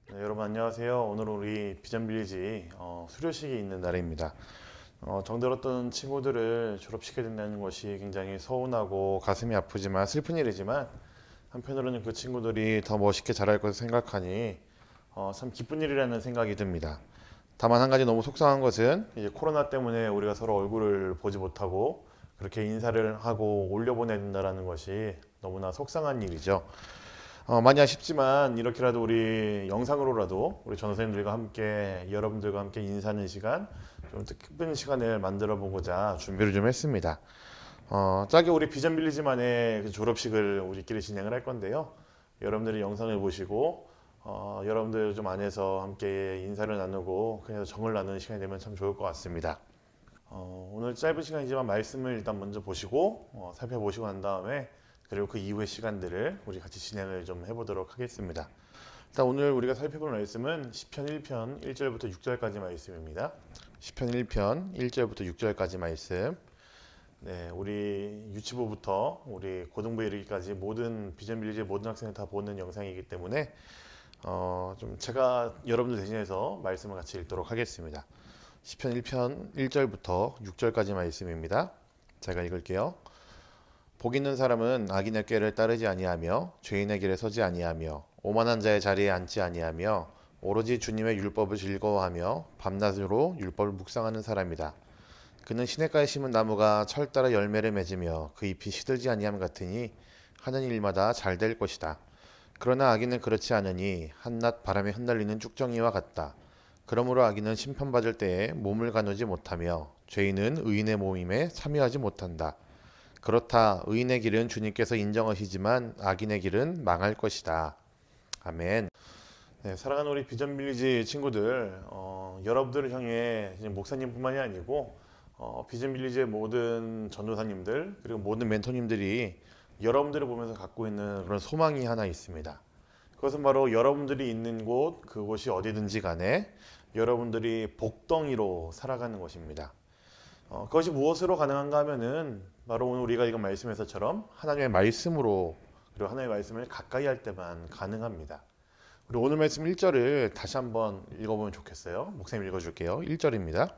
네, 여러분 안녕하세요. 오늘은 우리 비전 빌리지 수료식이 있는 날입니다. 정들었던 친구들을 졸업시켜야 된다는 것이 굉장히 서운하고 가슴이 아프지만 슬픈 일이지만 한편으로는 그 친구들이 더 멋있게 자랄 것을 생각하니 참 기쁜 일이라는 생각이 듭니다. 다만 한 가지 너무 속상한 것은 이제 코로나 때문에 우리가 서로 얼굴을 보지 못하고 그렇게 인사를 하고 올려보내야 된다는 것이 너무나 속상한 일이죠. 많이 아쉽지만 이렇게라도 우리 영상으로라도 우리 전선생님들과 함께 여러분들과 함께 인사하는 시간 좀 특별한 시간을 만들어 보고자 준비를 좀 했습니다. 짧게 우리 비전 빌리지만의 그 졸업식을 우리끼리 진행을 할 건데요. 여러분들이 영상을 보시고 여러분들 좀 안에서 함께 인사를 나누고 그냥 정을 나누는 시간이 되면 참 좋을 것 같습니다. 오늘 짧은 시간이지만 말씀을 일단 먼저 보시고 살펴보시고 난 다음에 그리고 그 이후의 시간들을 우리 같이 진행을 좀 해보도록 하겠습니다. 일단 오늘 우리가 살펴볼 말씀은 시편 1편 1절부터 6절까지 말씀입니다. 시편 1편 1절부터 6절까지 말씀. 네, 우리 유치부부터 우리 고등부 이르기까지 모든 비전 빌리지의 모든 학생이 다 보는 영상이기 때문에 좀 제가 여러분들 대신해서 말씀을 같이 읽도록 하겠습니다. 시편 1편 1절부터 6절까지 말씀입니다. 제가 읽을게요. 복 있는 사람은 악인의 꾀를 따르지 아니하며 죄인의 길에 서지 아니하며 오만한 자의 자리에 앉지 아니하며 오로지 주님의 율법을 즐거워하며 밤낮으로 율법을 묵상하는 사람이다. 그는 시냇가에 심은 나무가 철 따라 열매를 맺으며 그 잎이 시들지 아니함 같으니 하는 일마다 잘 될 것이다. 그러나 악인은 그렇지 않으니 한낮 바람에 흩날리는 쭉정이와 같다. 그러므로 악인은 심판받을 때에 몸을 가누지 못하며 죄인은 의인의 모임에 참여하지 못한다. 그렇다. 의인의 길은 주님께서 인정하시지만 악인의 길은 망할 것이다. 아멘. 네, 사랑하는 우리 비전 빌리지 친구들, 여러분들을 향해 목사님뿐만이 아니고 비전 빌리지의 모든 전도사님들 그리고 모든 멘토님들이 여러분들을 보면서 갖고 있는 그런 소망이 하나 있습니다. 그것은 바로 여러분들이 있는 곳, 그곳이 어디든지 간에 여러분들이 복덩이로 살아가는 것입니다. 그것이 무엇으로 가능한가 하면은 바로 오늘 우리가 이거 말씀에서처럼 하나님의 말씀으로 그리고 하나님의 말씀을 가까이 할 때만 가능합니다. 그리고 오늘 말씀 1절을 다시 한번 읽어보면 좋겠어요. 목사님 읽어줄게요. 1절입니다.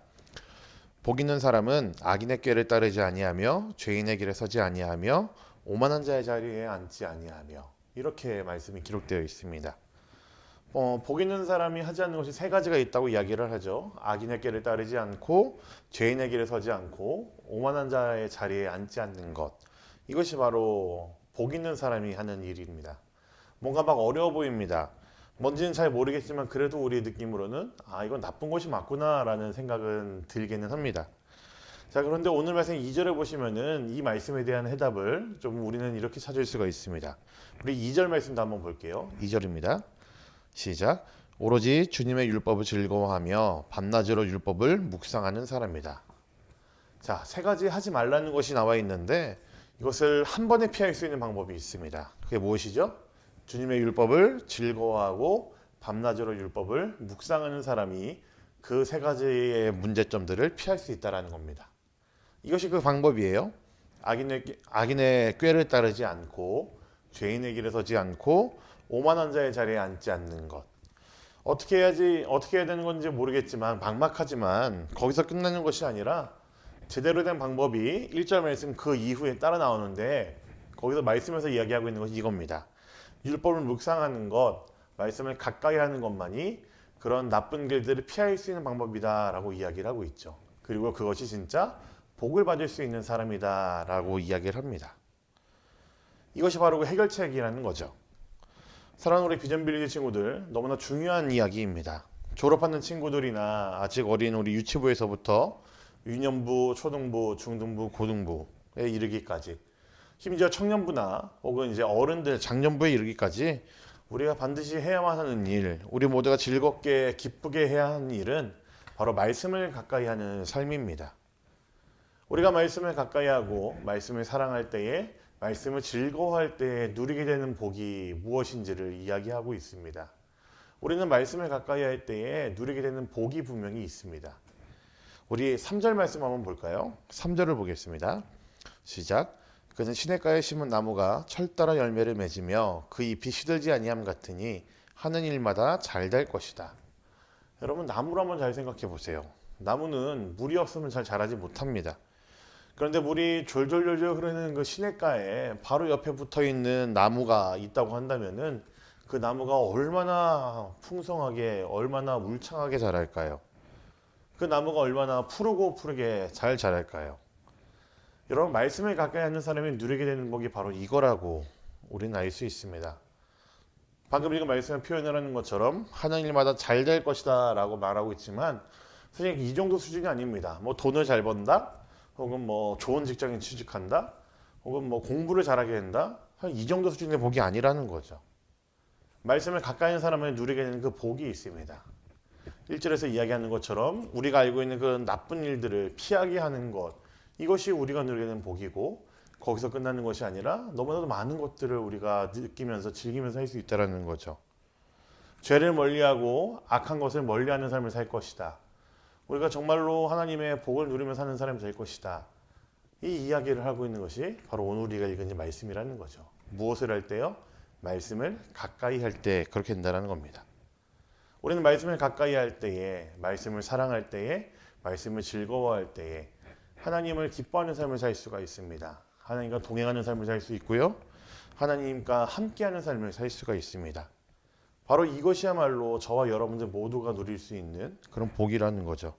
복 있는 사람은 악인의 꾀를 따르지 아니하며 죄인의 길에 서지 아니하며 오만한 자의 자리에 앉지 아니하며 이렇게 말씀이 기록되어 있습니다. 복 있는 사람이 하지 않는 것이 세 가지가 있다고 이야기를 하죠. 악인의 길을 따르지 않고 죄인의 길에 서지 않고 오만한 자의 자리에 앉지 않는 것. 이것이 바로 복 있는 사람이 하는 일입니다. 뭔가 막 어려워 보입니다. 뭔지는 잘 모르겠지만 그래도 우리 느낌으로는 이건 나쁜 것이 맞구나 라는 생각은 들기는 합니다. 자, 그런데 오늘 말씀 2절에 보시면은 이 말씀에 대한 해답을 좀 우리는 이렇게 찾을 수가 있습니다. 우리 2절 말씀도 한번 볼게요. 2절입니다. 시작. 오로지 주님의 율법을 즐거워하며 밤낮으로 율법을 묵상하는 사람이다. 자, 세 가지 하지 말라는 것이 나와 있는데 이것을 한 번에 피할 수 있는 방법이 있습니다. 그게 무엇이죠? 주님의 율법을 즐거워하고 밤낮으로 율법을 묵상하는 사람이 그 세 가지의 문제점들을 피할 수 있다는 겁니다. 이것이 그 방법이에요. 악인의 꾀를 따르지 않고 죄인의 길에 서지 않고 오만한 자의 자리에 앉지 않는 것. 어떻게 해야 되는 건지 모르겠지만 막막하지만 거기서 끝나는 것이 아니라 제대로 된 방법이 1절 말씀 그 이후에 따라 나오는데 거기서 말씀에서 이야기하고 있는 것이 이겁니다. 율법을 묵상하는 것, 말씀을 가까이 하는 것만이 그런 나쁜 길들을 피할 수 있는 방법이다라고 이야기를 하고 있죠. 그리고 그것이 진짜 복을 받을 수 있는 사람이다라고 이야기를 합니다. 이것이 바로 그 해결책이라는 거죠. 사랑하는 우리 비전 빌리지 친구들, 너무나 중요한 이야기입니다. 졸업하는 친구들이나 아직 어린 우리 유치부에서부터 유년부, 초등부, 중등부, 고등부에 이르기까지 심지어 청년부나 혹은 이제 어른들 장년부에 이르기까지 우리가 반드시 해야만 하는 일, 우리 모두가 즐겁게 기쁘게 해야 하는 일은 바로 말씀을 가까이 하는 삶입니다. 우리가 말씀을 가까이 하고 말씀을 사랑할 때에 말씀을 즐거워할 때에 누리게 되는 복이 무엇인지를 이야기하고 있습니다. 우리는 말씀을 가까이 할 때에 누리게 되는 복이 분명히 있습니다. 우리 3절 말씀 한번 볼까요? 3절을 보겠습니다. 시작. 그는 시냇가에 심은 나무가 철 따라 열매를 맺으며 그 잎이 시들지 아니함 같으니 하는 일마다 잘 될 것이다. 여러분, 나무를 한번 잘 생각해 보세요. 나무는 물이 없으면 잘 자라지 못합니다. 그런데 물이 졸졸졸졸 흐르는 그 시냇가에 바로 옆에 붙어 있는 나무가 있다고 한다면은 그 나무가 얼마나 풍성하게, 얼마나 울창하게 자랄까요? 그 나무가 얼마나 푸르고 푸르게 잘 자랄까요? 여러분, 말씀을 가까이 하는 사람이 누리게 되는 복이 바로 이거라고 우리는 알 수 있습니다. 방금 읽은 말씀을 표현을 하는 것처럼 하는 일마다 잘 될 것이다 라고 말하고 있지만 사실 이 정도 수준이 아닙니다. 뭐 돈을 잘 번다, 혹은 뭐 좋은 직장에 취직한다, 혹은 뭐 공부를 잘하게 된다, 이 정도 수준의 복이 아니라는 거죠. 말씀을 가까이 하는 사람을 누리게 되는 그 복이 있습니다. 1절에서 이야기하는 것처럼 우리가 알고 있는 그 나쁜 일들을 피하게 하는 것, 이것이 우리가 누리게 되는 복이고, 거기서 끝나는 것이 아니라 너무나도 많은 것들을 우리가 느끼면서 즐기면서 할 수 있다는 거죠. 죄를 멀리하고 악한 것을 멀리하는 삶을 살 것이다. 우리가 정말로 하나님의 복을 누리며 사는 사람이 될 것이다. 이 이야기를 하고 있는 것이 바로 오늘 우리가 읽은 말씀이라는 거죠. 무엇을 할 때요? 말씀을 가까이 할 때 그렇게 된다는 겁니다. 우리는 말씀을 가까이 할 때에, 말씀을 사랑할 때에, 말씀을 즐거워할 때에 하나님을 기뻐하는 삶을 살 수가 있습니다. 하나님과 동행하는 삶을 살 수 있고요. 하나님과 함께하는 삶을 살 수가 있습니다. 바로 이것이야말로 저와 여러분들 모두가 누릴 수 있는 그런 복이라는 거죠.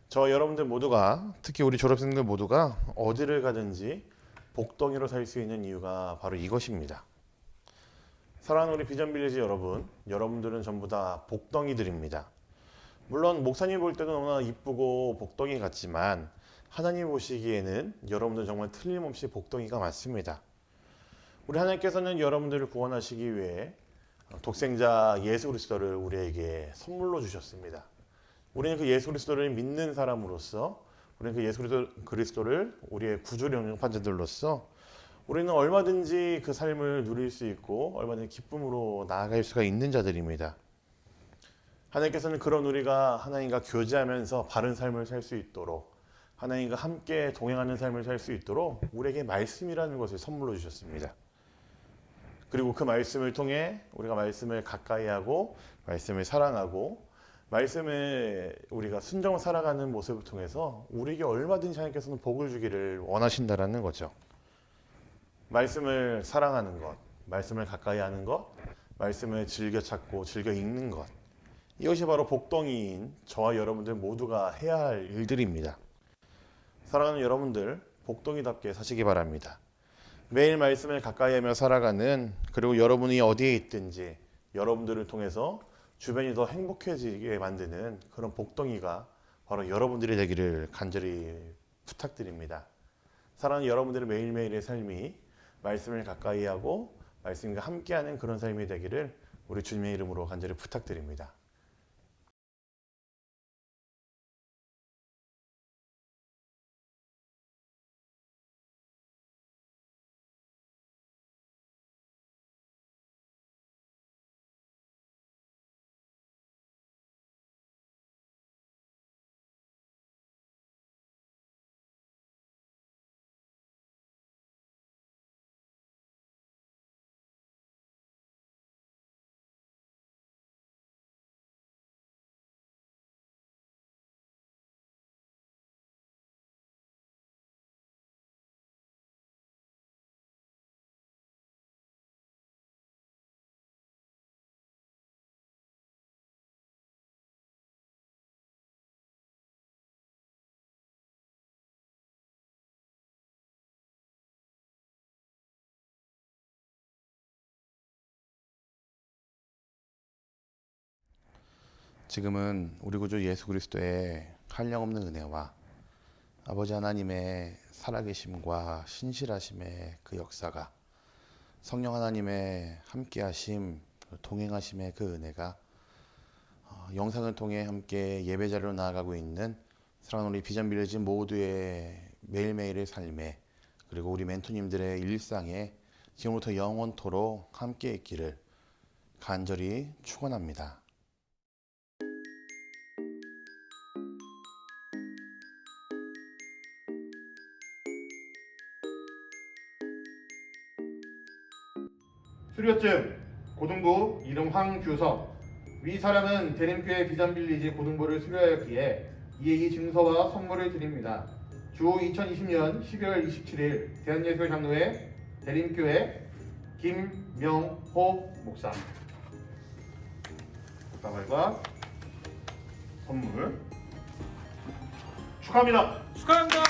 저와 여러분들 모두가, 특히 우리 졸업생들 모두가 어디를 가든지 복덩이로 살 수 있는 이유가 바로 이것입니다. 사랑하는 우리 비전 빌리지 여러분, 여러분들은 전부 다 복덩이들입니다. 물론 목사님 볼 때도 너무나 이쁘고 복덩이 같지만 하나님 보시기에는 여러분들 정말 틀림없이 복덩이가 맞습니다. 우리 하나님께서는 여러분들을 구원하시기 위해 독생자 예수 그리스도를 우리에게 선물로 주셨습니다. 우리는 그 예수 그리스도를 믿는 사람으로서, 우리는 그 예수 그리스도를 우리의 구주로 영접한 자들로서 우리는 얼마든지 그 삶을 누릴 수 있고 얼마든지 기쁨으로 나아갈 수가 있는 자들입니다. 하나님께서는 그런 우리가 하나님과 교제하면서 바른 삶을 살 수 있도록, 하나님과 함께 동행하는 삶을 살 수 있도록 우리에게 말씀이라는 것을 선물로 주셨습니다. 그리고 그 말씀을 통해 우리가 말씀을 가까이 하고 말씀을 사랑하고 말씀을 우리가 순종을 살아가는 모습을 통해서 우리에게 얼마든지 하나님께서는 복을 주기를 원하신다라는 거죠. 말씀을 사랑하는 것, 말씀을 가까이 하는 것, 말씀을 즐겨 찾고 즐겨 읽는 것, 이것이 바로 복덩이인 저와 여러분들 모두가 해야 할 일들입니다. 사랑하는 여러분들, 복덩이답게 사시기 바랍니다. 매일 말씀을 가까이 하며 살아가는, 그리고 여러분이 어디에 있든지 여러분들을 통해서 주변이 더 행복해지게 만드는 그런 복덩이가 바로 여러분들이 되기를 간절히 부탁드립니다. 사랑하는 여러분들의 매일매일의 삶이 말씀을 가까이 하고 말씀과 함께하는 그런 삶이 되기를 우리 주님의 이름으로 간절히 부탁드립니다. 지금은 우리 구주 예수 그리스도의 한량없는 은혜와 아버지 하나님의 살아계심과 신실하심의 그 역사가, 성령 하나님의 함께하심, 동행하심의 그 은혜가 영상을 통해 함께 예배자리로 나아가고 있는 사랑하는 우리 비전 빌리지 모두의 매일매일의 삶에, 그리고 우리 멘토님들의 일상에 지금부터 영원토록 함께 있기를 간절히 축원합니다. 수료증 고등부 이름 황규석. 위 사람은 대림교회 비전빌리지 고등부를 수료하였기에 이에 이 증서와 선물을 드립니다. 주 2020년 12월 27일 대한예술장로회 대림교회 김명호 목사. 목사발과 선물 축하합니다. 축하합니다.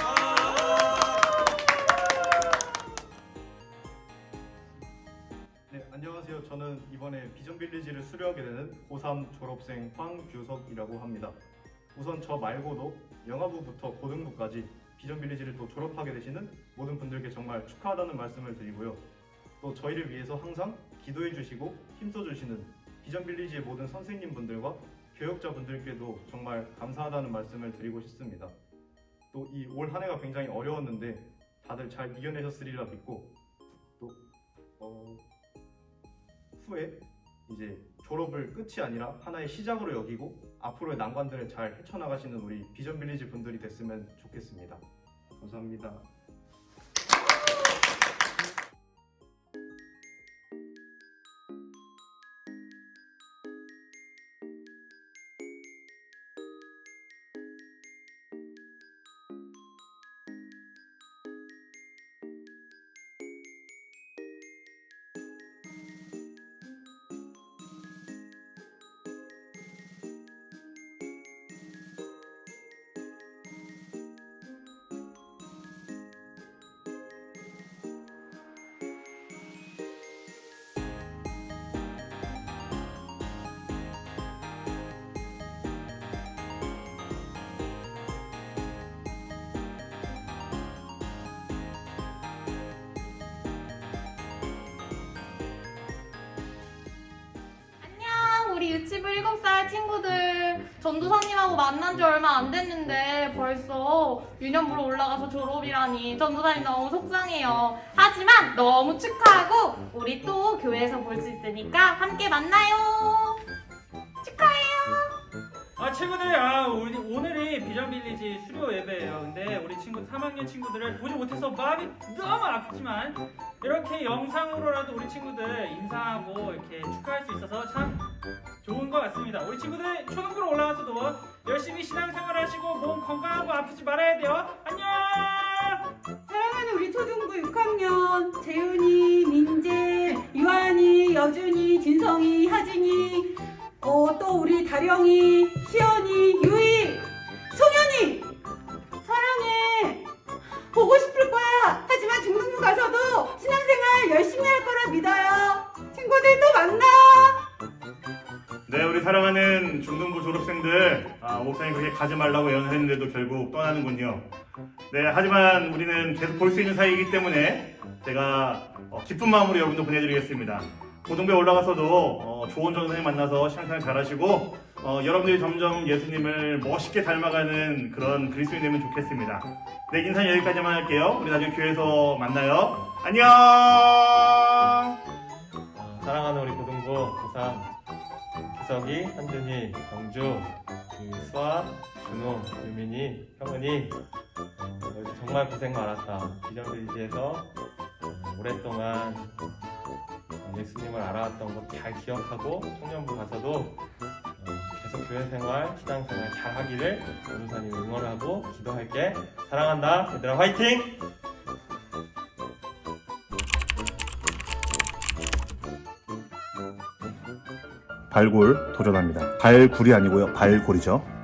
네, 안녕하세요. 저는 이번에 비전빌리지를 수료하게 되는 고3 졸업생 황규석이라고 합니다. 우선 저 말고도 영아부부터 고등부까지 비전빌리지를 또 졸업하게 되시는 모든 분들께 정말 축하하다는 말씀을 드리고요. 또 저희를 위해서 항상 기도해 주시고 힘써 주시는 비전빌리지의 모든 선생님분들과 교역자분들께도 정말 감사하다는 말씀을 드리고 싶습니다. 또 이 올 한 해가 굉장히 어려웠는데 다들 잘 이겨내셨으리라 믿고 또 후에 이제 졸업을 끝이 아니라 하나의 시작으로 여기고 앞으로의 난관들을 잘 헤쳐나가시는 우리 비전빌리지 분들이 됐으면 좋겠습니다. 감사합니다. 우리 유치부 7살 친구들 전도사님하고 만난 지 얼마 안 됐는데 벌써 유년부로 올라가서 졸업이라니 전도사님 너무 속상해요. 하지만 너무 축하하고 우리 또 교회에서 볼 수 있으니까 함께 만나요. 축하해요. 친구들, 오늘이 비전빌리지 수료 예배예요. 근데 우리 친구 3학년 친구들을 보지 못해서 마음이 너무 아프지만 이렇게 영상으로라도 우리 친구들 인사하고 이렇게 축하할 수 있어서 참 좋은 것 같습니다. 우리 친구들 초등부로 올라가서도 열심히 신앙생활 하시고 몸 건강하고 아프지 말아야 돼요. 안녕. 사랑하는 우리 초등부 6학년 재훈이, 민재, 유한이, 여준이, 진성이, 하진이, 또 우리 다령이, 시연이, 유희, 송현이 사랑해. 보고 싶을 거야. 하지만 중등부 가서도 신앙생활 열심히 할 거라 믿어요. 친구들 또 만나. 네, 우리 사랑하는 중등부 졸업생들, 목사님 그렇게 가지 말라고 연설했는데도 결국 떠나는군요. 네, 하지만 우리는 계속 볼 수 있는 사이이기 때문에 제가 기쁜 마음으로 여러분도 보내드리겠습니다. 고등부에 올라가서도 좋은 전도사님 만나서 신앙생활 잘하시고 여러분들이 점점 예수님을 멋있게 닮아가는 그런 그리스도인 되면 좋겠습니다. 네, 인사는 여기까지만 할게요. 우리 나중에 교회에서 만나요. 안녕. 사랑하는 우리 고등부 고3 기석이, 한준이, 경주, 수아, 준호, 유민이, 형은이 너희들 정말 고생 많았다. 비전빌리지에서 오랫동안 예수님을 알아왔던 것 잘 기억하고 청년부 가서도 계속 교회생활, 신앙생활 잘 하기를 전도사님 응원하고 기도할게. 사랑한다. 얘들아 화이팅! 발골 도전합니다. 발굴이 아니고요, 발골이죠.